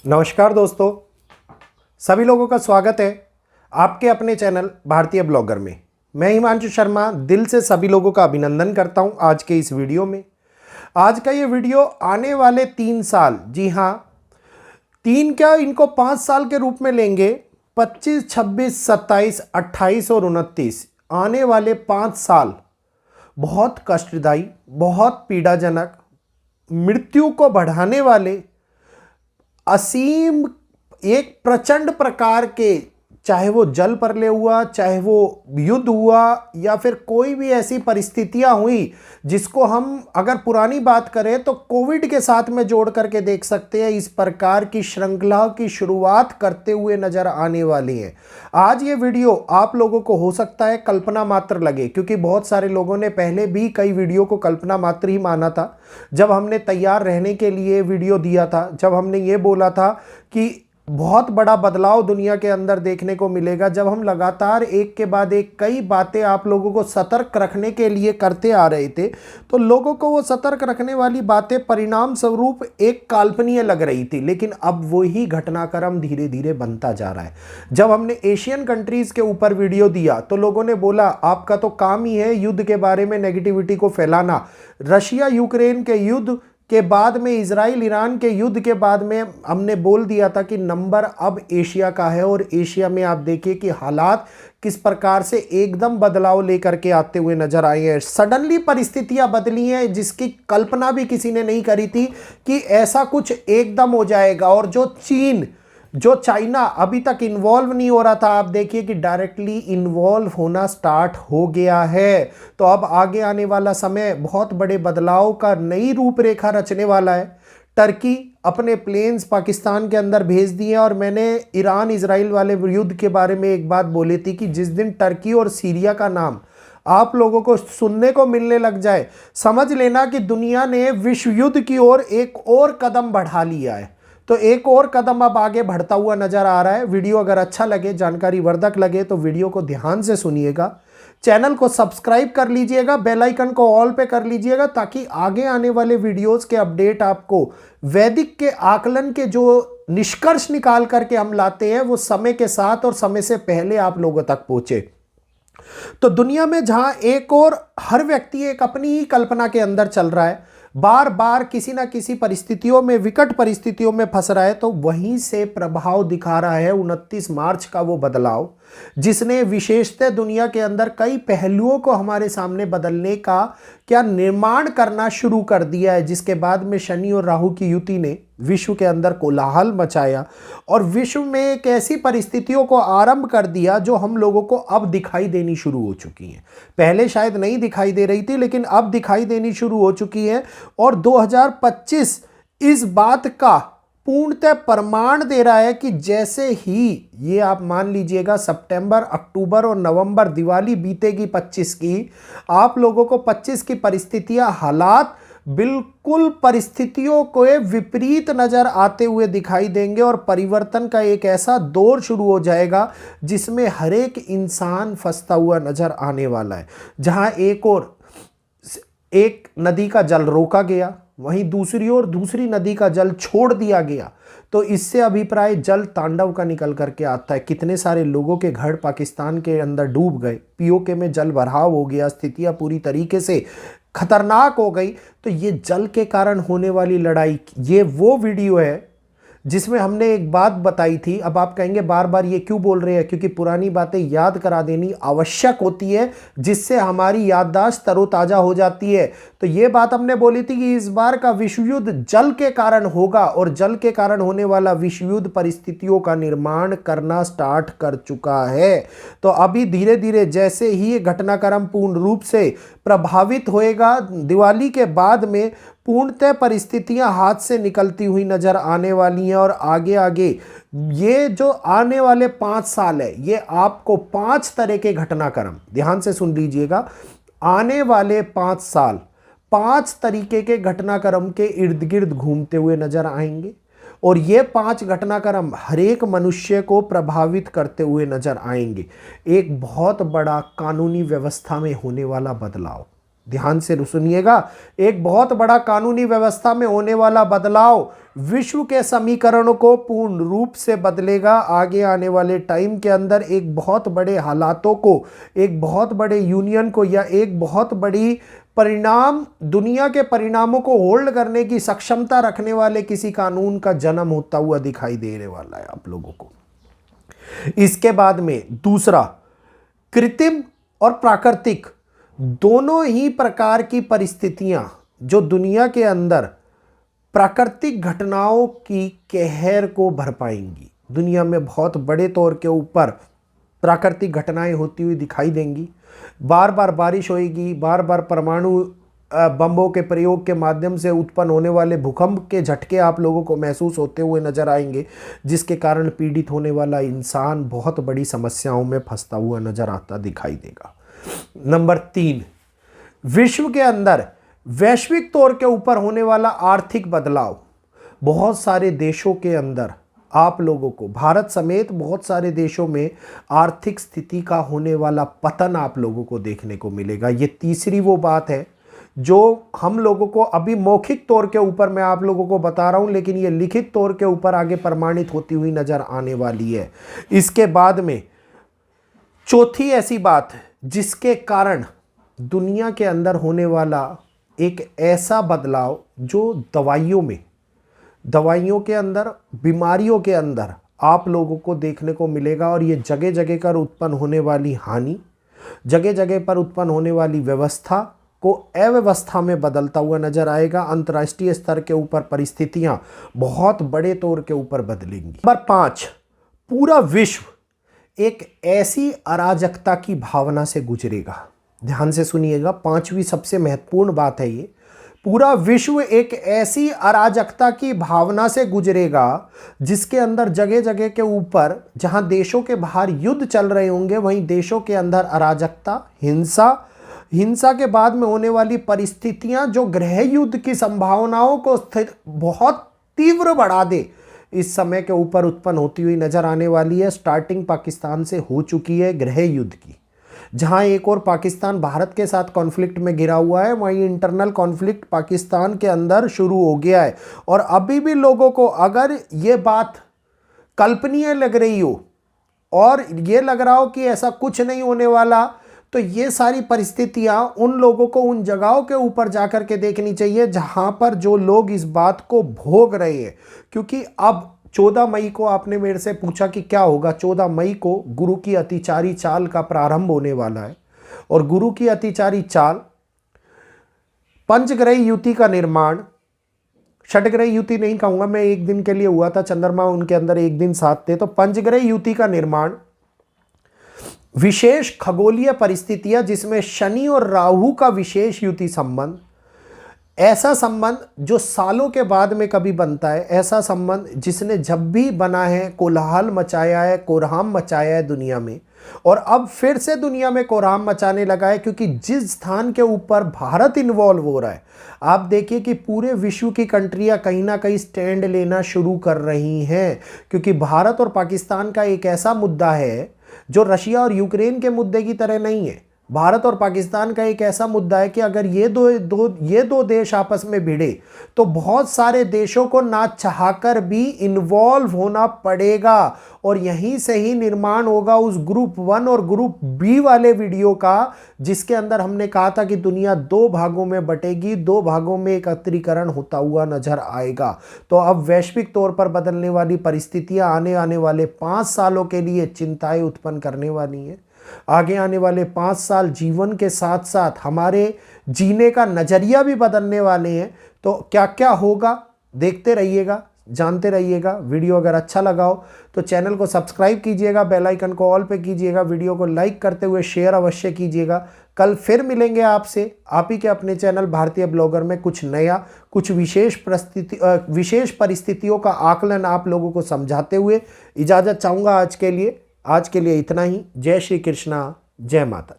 नमस्कार दोस्तों, सभी लोगों का स्वागत है आपके अपने चैनल भारतीय ब्लॉगर में। मैं हिमांशु शर्मा दिल से सभी लोगों का अभिनंदन करता हूं आज के इस वीडियो में। आज का ये वीडियो आने वाले 3 साल, जी हाँ 3 क्या, इनको 5 साल के रूप में लेंगे। 25, 26, 27, 28 और 29 आने वाले 5 साल बहुत कष्टदायी, बहुत पीड़ाजनक, मृत्यु को बढ़ाने वाले, असीम एक प्रचंड प्रकार के, चाहे वो जल प्रलय हुआ, चाहे वो युद्ध हुआ, या फिर कोई भी ऐसी परिस्थितियां हुई जिसको हम अगर पुरानी बात करें तो कोविड के साथ में जोड़ करके देख सकते हैं। इस प्रकार की श्रृंखला की शुरुआत करते हुए नजर आने वाली है। आज ये वीडियो आप लोगों को हो सकता है कल्पना मात्र लगे, क्योंकि बहुत सारे लोगों ने पहले भी कई वीडियो को कल्पना मात्र ही माना था। जब हमने तैयार रहने के लिए वीडियो दिया था, जब हमने ये बोला था कि बहुत बड़ा बदलाव दुनिया के अंदर देखने को मिलेगा, जब हम लगातार एक के बाद एक कई बातें आप लोगों को सतर्क रखने के लिए करते आ रहे थे, तो लोगों को वो सतर्क रखने वाली बातें परिणाम स्वरूप एक काल्पनीय लग रही थी। लेकिन अब वही घटनाक्रम धीरे धीरे बनता जा रहा है। जब हमने एशियन कंट्रीज के ऊपर वीडियो दिया तो लोगों ने बोला आपका तो काम ही है युद्ध के बारे में नेगेटिविटी को फैलाना। रशिया यूक्रेन के युद्ध के बाद में, इजराइल ईरान के युद्ध के बाद में हमने बोल दिया था कि नंबर अब एशिया का है। और एशिया में आप देखिए कि हालात किस प्रकार से एकदम बदलाव लेकर के आते हुए नजर आए हैं। सडनली परिस्थितियां बदली हैं जिसकी कल्पना भी किसी ने नहीं करी थी कि ऐसा कुछ एकदम हो जाएगा। और जो चाइना अभी तक इन्वॉल्व नहीं हो रहा था, आप देखिए कि डायरेक्टली इन्वॉल्व होना स्टार्ट हो गया है। तो अब आगे आने वाला समय बहुत बड़े बदलाव का नई रूपरेखा रचने वाला है। टर्की अपने प्लेन्स पाकिस्तान के अंदर भेज दिए। और मैंने ईरान इजराइल वाले युद्ध के बारे में एक बात बोली थी कि जिस दिन टर्की और सीरिया का नाम आप लोगों को सुनने को मिलने लग जाए, समझ लेना कि दुनिया ने विश्व युद्ध की ओर एक और कदम बढ़ा लिया है। तो एक और कदम अब आगे बढ़ता हुआ नजर आ रहा है। वीडियो अगर अच्छा लगे, जानकारी वर्धक लगे, तो वीडियो को ध्यान से सुनिएगा। चैनल को सब्सक्राइब कर लीजिएगा, बेल आइकन को ऑल पे कर लीजिएगा, ताकि आगे आने वाले वीडियोस के अपडेट आपको वैदिक के आकलन के जो निष्कर्ष निकाल करके हम लाते हैं वो समय के साथ और समय से पहले आप लोगों तक पहुंचे। तो दुनिया में जहां एक और हर व्यक्ति एक अपनी ही कल्पना के अंदर चल रहा है, बार बार किसी ना किसी परिस्थितियों में, विकट परिस्थितियों में फंस रहा है, तो वहीं से प्रभाव दिखा रहा है 29 मार्च का वो बदलाव, जिसने विशेषतः दुनिया के अंदर कई पहलुओं को हमारे सामने बदलने का क्या निर्माण करना शुरू कर दिया है। जिसके बाद में शनि और राहु की युति ने विश्व के अंदर कोलाहल मचाया और विश्व में एक ऐसी परिस्थितियों को आरंभ कर दिया जो हम लोगों को अब दिखाई देनी शुरू हो चुकी हैं। पहले शायद नहीं दिखाई दे रही थी, लेकिन अब दिखाई देनी शुरू हो चुकी है। और 2025 इस बात का पूर्णतः प्रमाण दे रहा है कि जैसे ही ये आप मान लीजिएगा सितंबर, अक्टूबर और नवंबर, दिवाली बीतेगी 25 की, आप लोगों को 25 की परिस्थितियां, हालात बिल्कुल परिस्थितियों को विपरीत नजर आते हुए दिखाई देंगे। और परिवर्तन का एक ऐसा दौर शुरू हो जाएगा जिसमें हर एक इंसान फंसता हुआ नजर आने वाला है। जहां एक नदी का जल रोका गया, वहीं दूसरी ओर दूसरी नदी का जल छोड़ दिया गया। तो इससे अभिप्राय जल तांडव का निकल करके आता है। कितने सारे लोगों के घर पाकिस्तान के अंदर डूब गए, पीओके में जल भराव हो गया, स्थितियां पूरी तरीके से खतरनाक हो गई। तो ये जल के कारण होने वाली लड़ाई, ये वो वीडियो है जिसमें हमने एक बात बताई थी। अब आप कहेंगे बार बार ये क्यों बोल रहे हैं, क्योंकि पुरानी बातें याद करा देनी आवश्यक होती है, जिससे हमारी याददाश्त तरोताजा हो जाती है। तो ये बात हमने बोली थी कि इस बार का विश्व युद्ध जल के कारण होगा, और जल के कारण होने वाला विश्व युद्ध परिस्थितियों का निर्माण करना स्टार्ट कर चुका है। तो अभी धीरे धीरे जैसे ही ये घटनाक्रम पूर्ण रूप से प्रभावित होएगा, दिवाली के बाद में पूर्णतः परिस्थितियां हाथ से निकलती हुई नजर आने वाली हैं। और आगे आगे ये जो आने वाले 5 साल है, ये आपको 5 तरह के घटनाक्रम, ध्यान से सुन लीजिएगा, आने वाले 5 साल 5 तरीके के घटनाक्रम के इर्द गिर्द घूमते हुए नजर आएंगे। और ये 5 घटनाक्रम हर एक मनुष्य को प्रभावित करते हुए नजर आएंगे। एक बहुत बड़ा कानूनी व्यवस्था में होने वाला बदलाव, ध्यान से सुनिएगा, एक बहुत बड़ा कानूनी व्यवस्था में होने वाला बदलाव विश्व के समीकरणों को पूर्ण रूप से बदलेगा। आगे आने वाले टाइम के अंदर एक बहुत बड़े हालातों को, एक बहुत बड़े यूनियन को या एक बहुत बड़ी परिणाम, दुनिया के परिणामों को होल्ड करने की सक्षमता रखने वाले किसी कानून का जन्म होता हुआ दिखाई देने वाला है आप लोगों को। इसके बाद में दूसरा, कृत्रिम और प्राकृतिक दोनों ही प्रकार की परिस्थितियां जो दुनिया के अंदर प्राकृतिक घटनाओं की कहर को भर पाएंगी। दुनिया में बहुत बड़े तौर के ऊपर प्राकृतिक घटनाएं होती हुई दिखाई देंगी। बार बार बारिश होएगी, बार बार परमाणु बम्बों के प्रयोग के माध्यम से उत्पन्न होने वाले भूकंप के झटके आप लोगों को महसूस होते हुए नजर आएंगे, जिसके कारण पीड़ित होने वाला इंसान बहुत बड़ी समस्याओं में फंसता हुआ नजर आता दिखाई देगा। नंबर 3, विश्व के अंदर वैश्विक तौर के ऊपर होने वाला आर्थिक बदलाव। बहुत सारे देशों के अंदर आप लोगों को, भारत समेत बहुत सारे देशों में आर्थिक स्थिति का होने वाला पतन आप लोगों को देखने को मिलेगा। ये तीसरी वो बात है जो हम लोगों को अभी मौखिक तौर के ऊपर मैं आप लोगों को बता रहा हूं, लेकिन ये लिखित तौर के ऊपर आगे प्रमाणित होती हुई नजर आने वाली है। इसके बाद में चौथी ऐसी बात जिसके कारण दुनिया के अंदर होने वाला एक ऐसा बदलाव जो दवाइयों के अंदर, बीमारियों के अंदर आप लोगों को देखने को मिलेगा। और ये जगह जगह पर उत्पन्न होने वाली हानि, जगह जगह पर उत्पन्न होने वाली व्यवस्था को अव्यवस्था में बदलता हुआ नजर आएगा। अंतर्राष्ट्रीय स्तर के ऊपर परिस्थितियां बहुत बड़े तौर के ऊपर बदलेंगी। नंबर 5, पूरा विश्व एक ऐसी अराजकता की भावना से गुजरेगा। ध्यान से सुनिएगा, 5वीं सबसे महत्वपूर्ण बात है ये। पूरा विश्व एक ऐसी अराजकता की भावना से गुजरेगा जिसके अंदर जगह जगह के ऊपर, जहां देशों के बाहर युद्ध चल रहे होंगे, वहीं देशों के अंदर अराजकता, हिंसा के बाद में होने वाली परिस्थितियां जो गृह युद्ध की संभावनाओं को बहुत तीव्र बढ़ा दे, इस समय के ऊपर उत्पन्न होती हुई नजर आने वाली है। स्टार्टिंग पाकिस्तान से हो चुकी है गृह युद्ध की, जहां एक और पाकिस्तान भारत के साथ कॉन्फ्लिक्ट में घिरा हुआ है, वहीं इंटरनल कॉन्फ्लिक्ट पाकिस्तान के अंदर शुरू हो गया है। और अभी भी लोगों को अगर ये बात कल्पनीय लग रही हो और ये लग रहा हो कि ऐसा कुछ नहीं होने वाला, तो ये सारी परिस्थितियां उन लोगों को उन जगहों के ऊपर जाकर के देखनी चाहिए जहां पर जो लोग इस बात को भोग रहे हैं। क्योंकि अब 14 मई को आपने मेरे से पूछा कि क्या होगा। 14 मई को गुरु की अतिचारी चाल का प्रारंभ होने वाला है। और गुरु की अतिचारी चाल, पंचग्रह युति का निर्माण, षटग्रह युति नहीं कहूंगा मैं, एक दिन के लिए हुआ था, चंद्रमा उनके अंदर एक दिन साथ थे। तो पंचग्रह युति का निर्माण, विशेष खगोलीय परिस्थितियां जिसमें शनि और राहु का विशेष युति संबंध, ऐसा संबंध जो सालों के बाद में कभी बनता है, ऐसा संबंध जिसने जब भी बना है कोलाहल मचाया है, कोरहाम मचाया है दुनिया में, और अब फिर से दुनिया में कोरहाम मचाने लगा है। क्योंकि जिस स्थान के ऊपर भारत इन्वॉल्व हो रहा है, आप देखिए कि पूरे विश्व की कंट्रियां कहीं ना कहीं स्टैंड लेना शुरू कर रही हैं। क्योंकि भारत और पाकिस्तान का एक ऐसा मुद्दा है जो रशिया और यूक्रेन के मुद्दे की तरह नहीं है। भारत और पाकिस्तान का एक ऐसा मुद्दा है कि अगर ये दो देश आपस में भिड़े तो बहुत सारे देशों को ना चाहकर भी इन्वॉल्व होना पड़ेगा। और यहीं से ही निर्माण होगा उस ग्रुप 1 और ग्रुप बी वाले वीडियो का, जिसके अंदर हमने कहा था कि दुनिया 2 भागों में बटेगी, 2 भागों में एकत्रीकरण होता हुआ नजर आएगा। तो अब वैश्विक तौर पर बदलने वाली परिस्थितियां आने वाले 5 सालों के लिए चिंताएं उत्पन्न करने वाली हैं। आगे आने वाले 5 साल जीवन के साथ साथ हमारे जीने का नजरिया भी बदलने वाले हैं। तो क्या क्या होगा देखते रहिएगा, जानते रहिएगा। वीडियो अगर अच्छा लगा हो तो चैनल को सब्सक्राइब कीजिएगा, बेल आइकन को ऑल पे कीजिएगा, वीडियो को लाइक करते हुए शेयर अवश्य कीजिएगा। कल फिर मिलेंगे आपसे, आप ही के अपने चैनल भारतीय ब्लॉगर में कुछ नया, कुछ विशेष परिस्थितियों का आकलन आप लोगों को समझाते हुए। इजाज़त चाहूँगा आज के लिए इतना ही। जय श्री कृष्णा, जय माता।